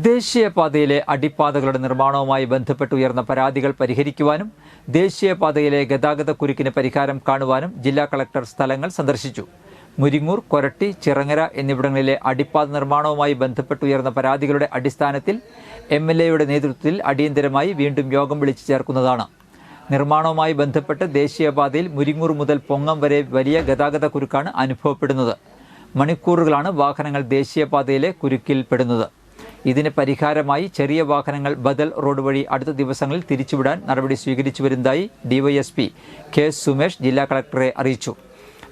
ദേശീയപാതയിലെ അടിപ്പാതകളുടെ നിർമ്മാണവുമായി ബന്ധപ്പെട്ട് ഉയർന്ന പരാതികൾ പരിഹരിക്കുവാനും ദേശീയപാതയിലെ ഗതാഗതക്കുരുക്കിന് പരിഹാരം കാണുവാനും ജില്ലാ കളക്ടർ സ്ഥലങ്ങൾ സന്ദർശിച്ചു. മുരിങ്ങൂർ, കൊരട്ടി, ചിറങ്ങര എന്നിവിടങ്ങളിലെ അടിപ്പാത നിർമ്മാണവുമായി ബന്ധപ്പെട്ട് ഉയർന്ന പരാതികളുടെ അടിസ്ഥാനത്തിൽ MLAയുടെ നേതൃത്വത്തിൽ അടിയന്തരമായി വീണ്ടും യോഗം വിളിച്ചു ചേർക്കുന്നതാണ്. നിർമ്മാണവുമായി ബന്ധപ്പെട്ട് ദേശീയപാതയിൽ മുരിങ്ങൂർ മുതൽ പൊങ്ങം വരെ വലിയ ഗതാഗതക്കുരുക്കാണ് അനുഭവപ്പെടുന്നത്. മണിക്കൂറുകളാണ് വാഹനങ്ങൾ ദേശീയപാതയിലെ കുരുക്കിൽപ്പെടുന്നത്. ഇതിന് പരിഹാരമായി ചെറിയ വാഹനങ്ങൾ ബദൽ റോഡ് വഴി അടുത്ത ദിവസങ്ങളിൽ തിരിച്ചുവിടാൻ നടപടി സ്വീകരിച്ചു വരുന്നതായി DYSP K. സുമേഷ് ജില്ലാ കളക്ടറെ അറിയിച്ചു.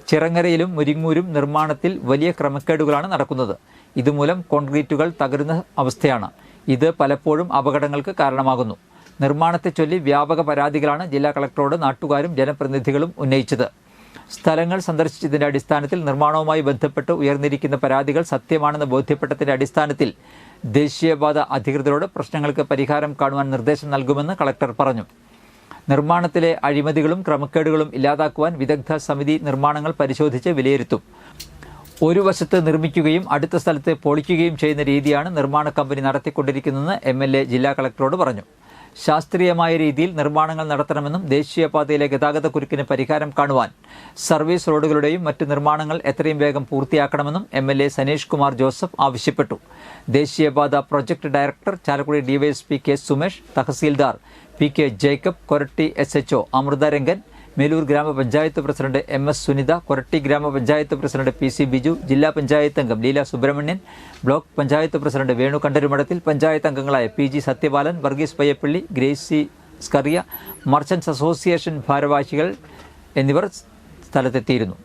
ചിറങ്ങരയിലും മുരിങ്ങൂരും നിർമ്മാണത്തിൽ വലിയ ക്രമക്കേടുകളാണ് നടക്കുന്നത്. ഇതുമൂലം കോൺക്രീറ്റുകൾ തകരുന്ന അവസ്ഥയാണ്. ഇത് പലപ്പോഴും അപകടങ്ങൾക്ക് കാരണമാകുന്നു. നിർമ്മാണത്തെ ചൊല്ലി വ്യാപക പരാതികളാണ് ജില്ലാ കളക്ടറോട് നാട്ടുകാരും ജനപ്രതിനിധികളും ഉന്നയിച്ചത്. സ്ഥലങ്ങൾ സന്ദർശിച്ചതിന്റെ അടിസ്ഥാനത്തിൽ നിർമ്മാണവുമായി ബന്ധപ്പെട്ട് ഉയർന്നിരിക്കുന്ന പരാതികൾ സത്യമാണെന്ന് ബോധ്യപ്പെട്ടതിന്റെ അടിസ്ഥാനത്തിൽ ദേശീയപാത അധികൃതരോട് പ്രശ്നങ്ങൾക്ക് പരിഹാരം കാണുവാൻ നിർദ്ദേശം നൽകുമെന്ന് കളക്ടർ പറഞ്ഞു. നിർമ്മാണത്തിലെ അഴിമതികളും ക്രമക്കേടുകളും ഇല്ലാതാക്കുവാൻ വിദഗ്ധ സമിതി നിർമ്മാണങ്ങൾ പരിശോധിച്ച് വിലയിരുത്തും. ഒരു വശത്ത് നിർമ്മിക്കുകയും അടുത്ത സ്ഥലത്ത് പൊളിക്കുകയും ചെയ്യുന്ന രീതിയാണ് നിർമ്മാണ കമ്പനി നടത്തിക്കൊണ്ടിരിക്കുന്നതെന്ന് MLA ജില്ലാ കളക്ടറോട് പറഞ്ഞു. ശാസ്ത്രീയമായ രീതിയിൽ നിർമ്മാണങ്ങൾ നടത്തണമെന്നും ദേശീയപാതയിലെ ഗതാഗതക്കുരുക്കിന് പരിഹാരം കാണുവാൻ സർവീസ് റോഡുകളുടെയും മറ്റ് നിർമ്മാണങ്ങൾ എത്രയും വേഗം പൂർത്തിയാക്കണമെന്നും MLA സനീഷ് കുമാർ ജോസഫ് ആവശ്യപ്പെട്ടു. ദേശീയപാത project director Chalakudy DYSP K. Sumesh, tahsildar PK. Jacob, Koratty SHO Amrutha Rangan, Melur grama panchayat president MS. Sunitha, Koratty ഗ്രാമപഞ്ചായത്ത് പ്രസിഡന്റ് PC. ബിജു, ജില്ലാ പഞ്ചായത്ത് അംഗം ലീല സുബ്രഹ്മണ്യൻ, ബ്ലോക്ക് പഞ്ചായത്ത് പ്രസിഡന്റ് വേണു കണ്ടരുമഠത്തിൽ, പഞ്ചായത്ത് അംഗങ്ങളായ PG. Sathyapalan, Varghese Payyappilly, Gracy Scaria, merchants association ഭാരവാഹികൾ എന്നിവർ സ്ഥലത്തെത്തിയിരുന്നു.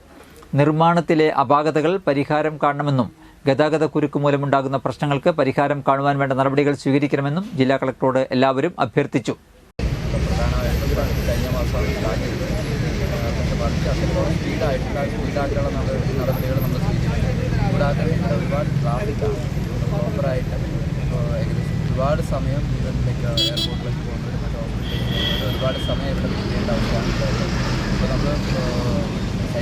നിർമ്മാണത്തിലെ അപാകതകൾ പരിഹാരം കാണണമെന്നും ഗതാഗതക്കുരുക്ക് മൂലമുണ്ടാകുന്ന പ്രശ്നങ്ങൾക്ക് പരിഹാരം കാണുവാൻ വേണ്ട നടപടികൾ സ്വീകരിക്കണമെന്നും ജില്ലാ കളക്ടറോട് എല്ലാവരും അഭ്യർത്ഥിച്ചു. കഴിഞ്ഞ മാസം സ്പീഡായിട്ടുള്ള നടപടികൾ നമ്മൾ സ്വീകരിച്ചു. കൂടാതെ ഒരുപാട് ട്രാഫിക്കാണ് പ്രോപ്പറായിട്ട് ഏകദേശം ഒരുപാട് സമയം ഇവരിലേക്ക്